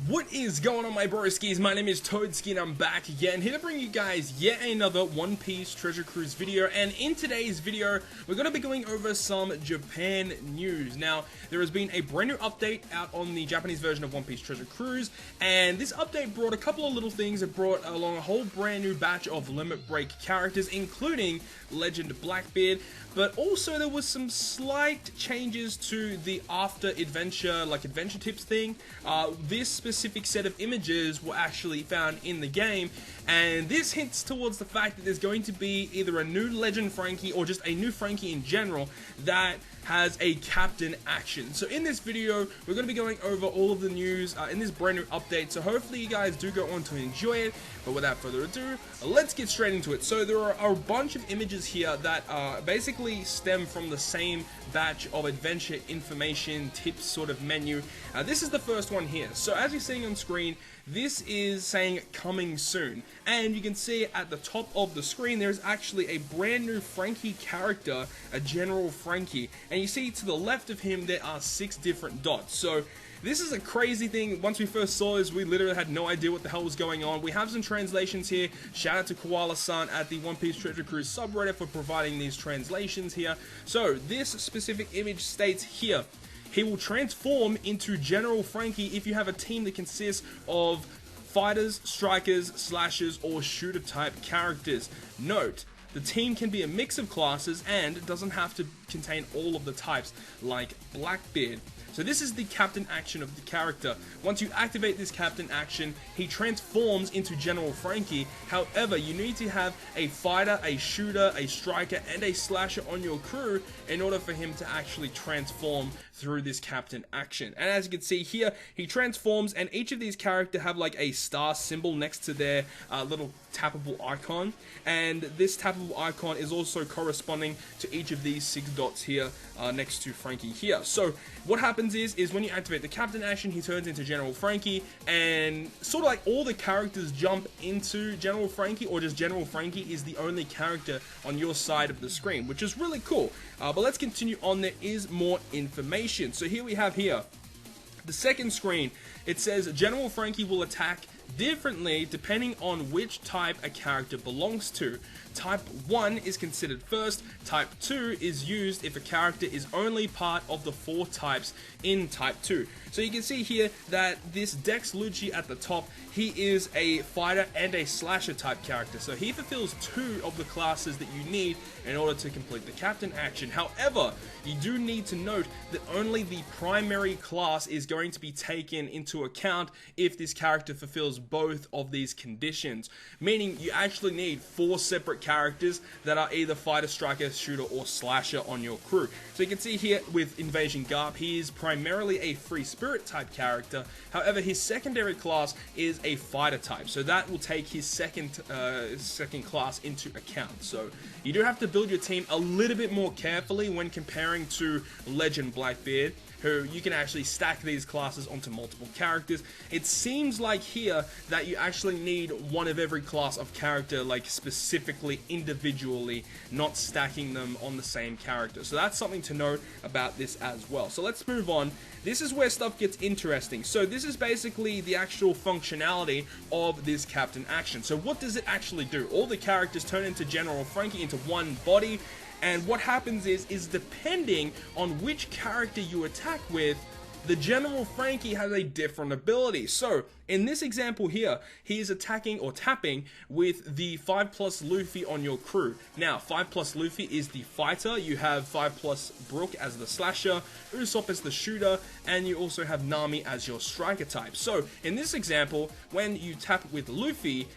What is going on, my broskiis? My name is Toadski and I'm back again, here to bring you guys yet another One Piece Treasure Cruise video. And in today's video, we're going to be going over some Japan news. Now, there has been a brand new update out on the Japanese version of One Piece Treasure Cruise, and this update brought a couple of little things. It brought along a whole brand new batch of limit break characters, including Legend Blackbeard, but also there was some slight changes to the after adventure, like adventure tips thing. This specific set of images were actually found in the game, and this hints towards the fact that there's going to be either a new Legend Franky or just a new Franky in general that has a captain action. So in this video, we're going to be going over all of the news in this brand new update, so hopefully you guys do go on to enjoy it. But without further ado, let's get straight into it. So there are a bunch of images here that basically stem from the same batch of adventure information tips sort of menu. This is the first one here. So as you're seeing on screen, this is saying coming soon, and you can see at the top of the screen there's actually a brand new Franky character, a General Franky, and you see to the left of him there are 6 different dots. So this is a crazy thing. Once we first saw this, we literally had no idea what the hell was going on. We have some translations here. Shout out to Koala-san at the One Piece Treasure Cruise subreddit for providing these translations here. So this specific image states here, he will transform into General Franky if you have a team that consists of fighters, strikers, slashers, or shooter type characters. Note, the team can be a mix of classes and doesn't have to contain all of the types like Blackbeard. So this is the captain action of the character. Once you activate this captain action, he transforms into General Franky. However, you need to have a fighter, a shooter, a striker, and a slasher on your crew in order for him to actually transform through this captain action. And as you can see here, he transforms, and each of these characters have like a star symbol next to their little tappable icon, and this tappable icon is also corresponding to each of these 6 dots here next to Franky here. So what happens is when you activate the captain action, he turns into General Franky, and sort of like all the characters jump into General Franky, or just General Franky is the only character on your side of the screen, which is really cool. But let's continue on. There is more information. So here we have here the second screen. It says General Franky will attack differently depending on which type a character belongs to. Type 1 is considered first, Type 2 is used if a character is only part of the 4 types in Type 2. So you can see here that this Dex Lucci at the top, he is a fighter and a slasher type character. So he fulfills 2 of the classes that you need in order to complete the captain action. However, you do need to note that only the primary class is going to be taken into account if this character fulfills both of these conditions, meaning you actually need 4 separate characters that are either fighter, striker, shooter, or slasher on your crew. So you can see here with Invasion Garp, he is primarily a free spirit type character. However, his secondary class is a fighter type, so that will take his second class into account. So you do have to build your team a little bit more carefully when comparing to Legend Blackbeard, who you can actually stack these classes onto multiple characters. It seems like here that you actually need one of every class of character, like specifically individually, not stacking them on the same character. So that's something to note about this as well. So let's move on. This is where stuff gets interesting. So this is basically the actual functionality of this captain action. So what does it actually do? All the characters turn into General Franky, into one body. And what happens is depending on which character you attack with, the General Franky has a different ability. So in this example here, he is attacking or tapping with the 5+ Luffy on your crew. Now, 5+ Luffy is the fighter, you have 5+ Brook as the slasher, Usopp as the shooter, and you also have Nami as your striker type. So in this example, when you tap with Luffy,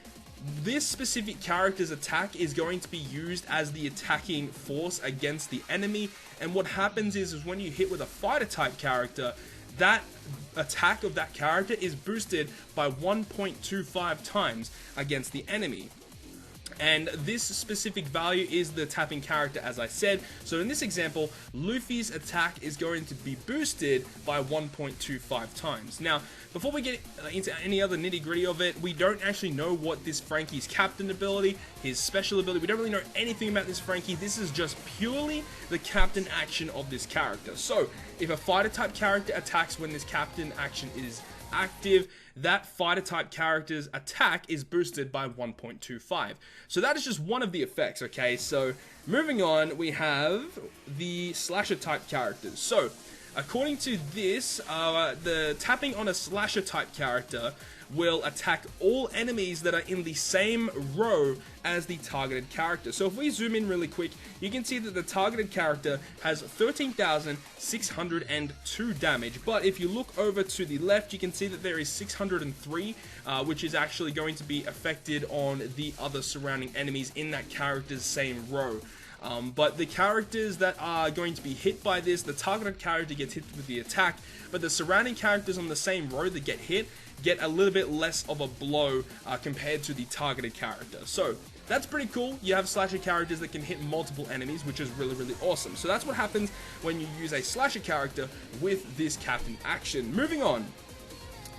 this specific character's attack is going to be used as the attacking force against the enemy, and what happens is when you hit with a fighter type character, that attack of that character is boosted by 1.25 times against the enemy. And this specific value is the tapping character, as I said. So in this example, Luffy's attack is going to be boosted by 1.25 times. Now, before we get into any other nitty-gritty of it, we don't actually know what this Franky's captain ability, his special ability, we don't really know anything about this Franky. This is just purely the captain action of this character. So, if a fighter type character attacks when this captain action is active, that fighter type character's attack is boosted by 1.25. So that is just one of the effects, okay? So moving on, we have the slasher type characters. So according to this, the tapping on a slasher type character will attack all enemies that are in the same row as the targeted character. So if we zoom in really quick, you can see that the targeted character has 13,602 damage, but if you look over to the left, you can see that there is 603, which is actually going to be affected on the other surrounding enemies in that character's same row. But the characters that are going to be hit by this, the targeted character gets hit with the attack, but the surrounding characters on the same row that get hit get a little bit less of a blow compared to the targeted character. So that's pretty cool. You have slasher characters that can hit multiple enemies, which is really, really awesome. So that's what happens when you use a slasher character with this captain action. Moving on,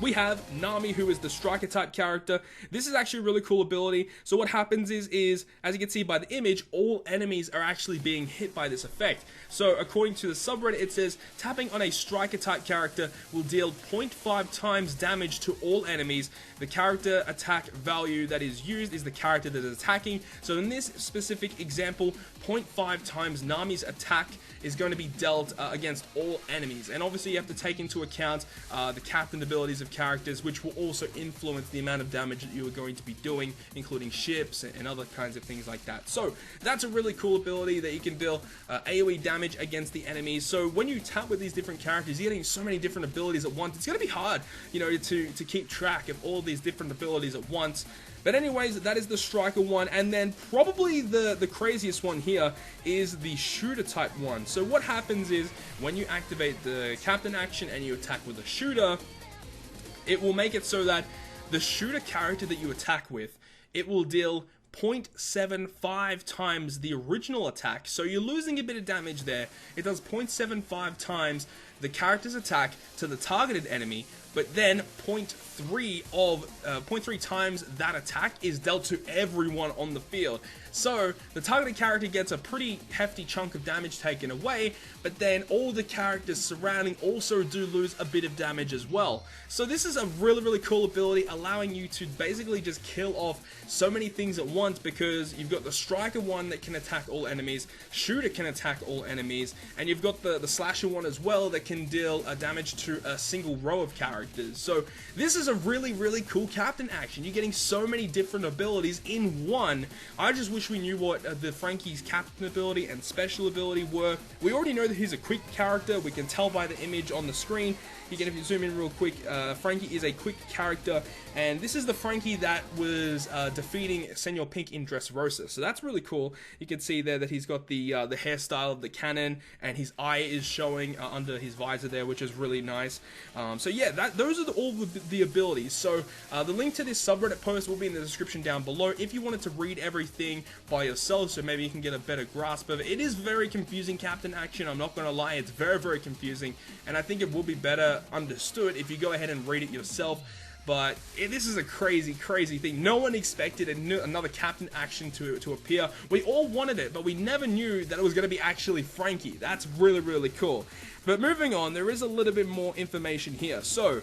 we have Nami, who is the striker type character. This is actually a really cool ability. So what happens is, as you can see by the image, all enemies are actually being hit by this effect. So according to the subreddit, it says, tapping on a striker type character will deal 0.5 times damage to all enemies. The character attack value that is used is the character that is attacking. So in this specific example, 0.5 times Nami's attack is going to be dealt against all enemies. And obviously you have to take into account the captain abilities of characters, which will also influence the amount of damage that you are going to be doing, including ships and other kinds of things like that. So that's a really cool ability that you can deal AoE damage against the enemies. So when you tap with these different characters, you're getting so many different abilities at once. It's going to be hard, you know, to keep track of all these different abilities at once. But anyways, that is the striker one, and then probably the craziest one here is the shooter type one. So what happens is, when you activate the captain action and you attack with a shooter, it will make it so that the shooter character that you attack with, it will deal 0.75 times the original attack. So you're losing a bit of damage there. It does 0.75 times the character's attack to the targeted enemy, but then 0.3 times that attack is dealt to everyone on the field. So the targeted character gets a pretty hefty chunk of damage taken away, but then all the characters surrounding also do lose a bit of damage as well. So this is a really, really cool ability, allowing you to basically just kill off so many things at once, because you've got the striker one that can attack all enemies, shooter can attack all enemies, and you've got the slasher one as well that can deal damage to a single row of characters. So this is a really, really cool captain action. You're getting so many different abilities in one. I just wish we knew what the Franky's captain ability and special ability were. We already know that he's a quick character. We can tell by the image on the screen. Again, if you zoom in real quick, Franky is a quick character, and this is the Franky that was defeating Senor Pink in Dressrosa. So that's really cool. You can see there that he's got the hairstyle of the cannon, and his eye is showing under his visor there, which is really nice. So yeah, those are all the abilities. So the link to this subreddit post will be in the description down below if you wanted to read everything by yourself, so maybe you can get a better grasp of it. It is very confusing, captain action. I'm not going to lie, it's very, very confusing, and I think it will be better understood if you go ahead and read it yourself. But this is a crazy, crazy thing. No one expected another captain action to appear. We all wanted it, but we never knew that it was going to be actually Franky. That's really, really cool. But moving on, there is a little bit more information here. So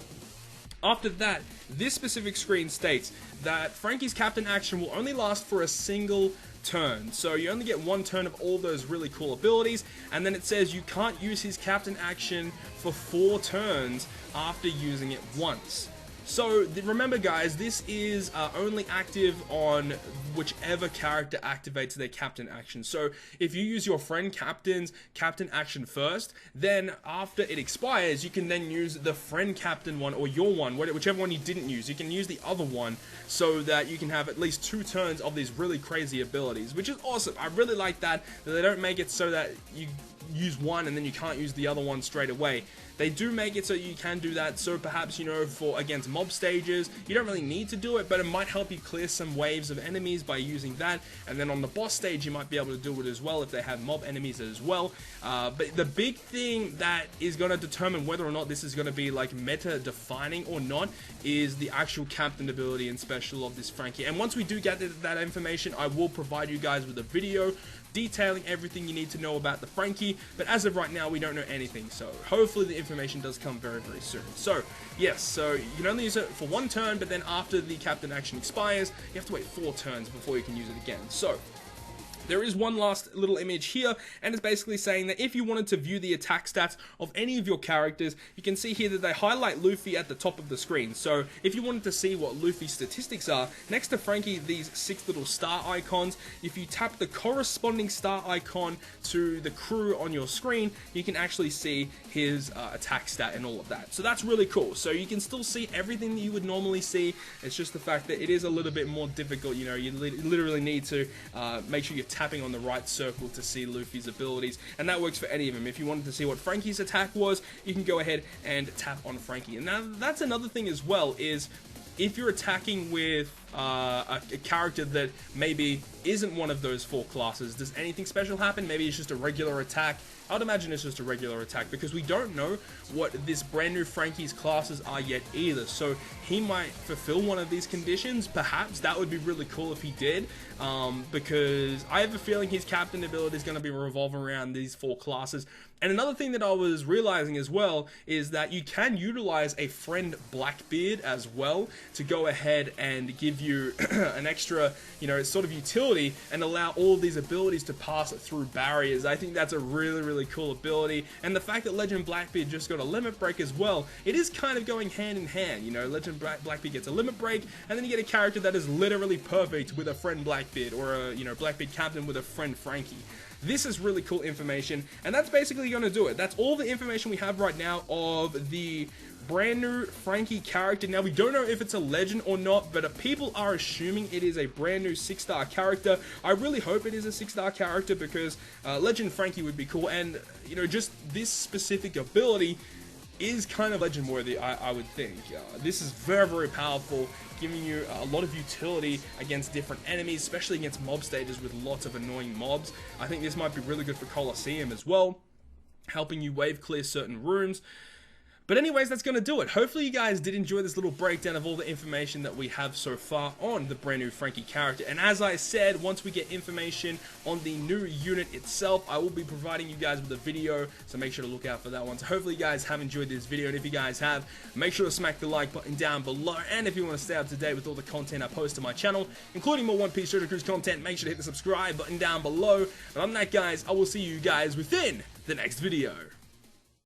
after that, this specific screen states that Franky's captain action will only last for a single turn. So you only get one turn of all those really cool abilities, and then it says you can't use his captain action for 4 turns after using it once. So remember guys, this is only active on whichever character activates their captain action. So if you use your friend captain's captain action first, then after it expires, you can then use the friend captain one, or your one, whichever one you didn't use. You can use the other one, so that you can have at least 2 turns of these really crazy abilities, which is awesome. I really like that they don't make it so that you use one and then you can't use the other one straight away. They do make it so you can do that, so perhaps, you know, for against mob stages, you don't really need to do it, but it might help you clear some waves of enemies by using that, and then on the boss stage, you might be able to do it as well if they have mob enemies as well. But the big thing that is going to determine whether or not this is going to be like meta defining or not is the actual captain ability and special of this Franky. And once we do get that information, I will provide you guys with a video detailing everything you need to know about the Franky, but as of right now, we don't know anything, so hopefully the information does come very, very soon. So, yes, so you can only use it for 1 turn, but then after the captain action expires, you have to wait 4 turns before you can use it again. So, there is one last little image here, and it's basically saying that if you wanted to view the attack stats of any of your characters, you can see here that they highlight Luffy at the top of the screen. So if you wanted to see what Luffy's statistics are, next to Franky, these 6 little star icons, if you tap the corresponding star icon to the crew on your screen, you can actually see his attack stat and all of that. So that's really cool. So you can still see everything that you would normally see. It's just the fact that it is a little bit more difficult. You know, you literally need to make sure you're tapping on the right circle to see Luffy's abilities, and that works for any of them. If you wanted to see what Franky's attack was, you can go ahead and tap on Franky. And now that's another thing as well, is if you're attacking with a character that maybe isn't one of those 4 classes, does anything special happen? Maybe it's just a regular attack. I would imagine it's just a regular attack, because we don't know what this brand new Franky's classes are yet either. So he might fulfill one of these conditions. Perhaps that would be really cool if he did, because I have a feeling his captain ability is going to be revolving around these 4 classes. And another thing that I was realizing as well is that you can utilize a friend Blackbeard as well to go ahead and give you an extra, you know, sort of utility and allow all of these abilities to pass through barriers. I think that's a really, really cool ability. And the fact that Legend Blackbeard just got a limit break as well, it is kind of going hand in hand. You know, Legend Blackbeard gets a limit break, and then you get a character that is literally perfect with a friend Blackbeard, or a, you know, Blackbeard captain with a friend Franky. This is really cool information, and that's basically going to do it. That's all the information we have right now of the brand new Franky character. Now, we don't know if it's a legend or not, but people are assuming it is a brand new 6-star character. I really hope it is a 6-star character, because Legend Franky would be cool, and, you know, just this specific ability is kind of legend worthy, I would think. This is very, very powerful, giving you a lot of utility against different enemies, especially against mob stages with lots of annoying mobs. I think this might be really good for Colosseum as well, helping you wave clear certain rooms. But anyways, that's going to do it. Hopefully you guys did enjoy this little breakdown of all the information that we have so far on the brand new Franky character. And as I said, once we get information on the new unit itself, I will be providing you guys with a video, so make sure to look out for that one. So hopefully you guys have enjoyed this video, and if you guys have, make sure to smack the like button down below. And if you want to stay up to date with all the content I post to my channel, including more One Piece Treasure Cruise content, make sure to hit the subscribe button down below. And on that, guys, I will see you guys within the next video.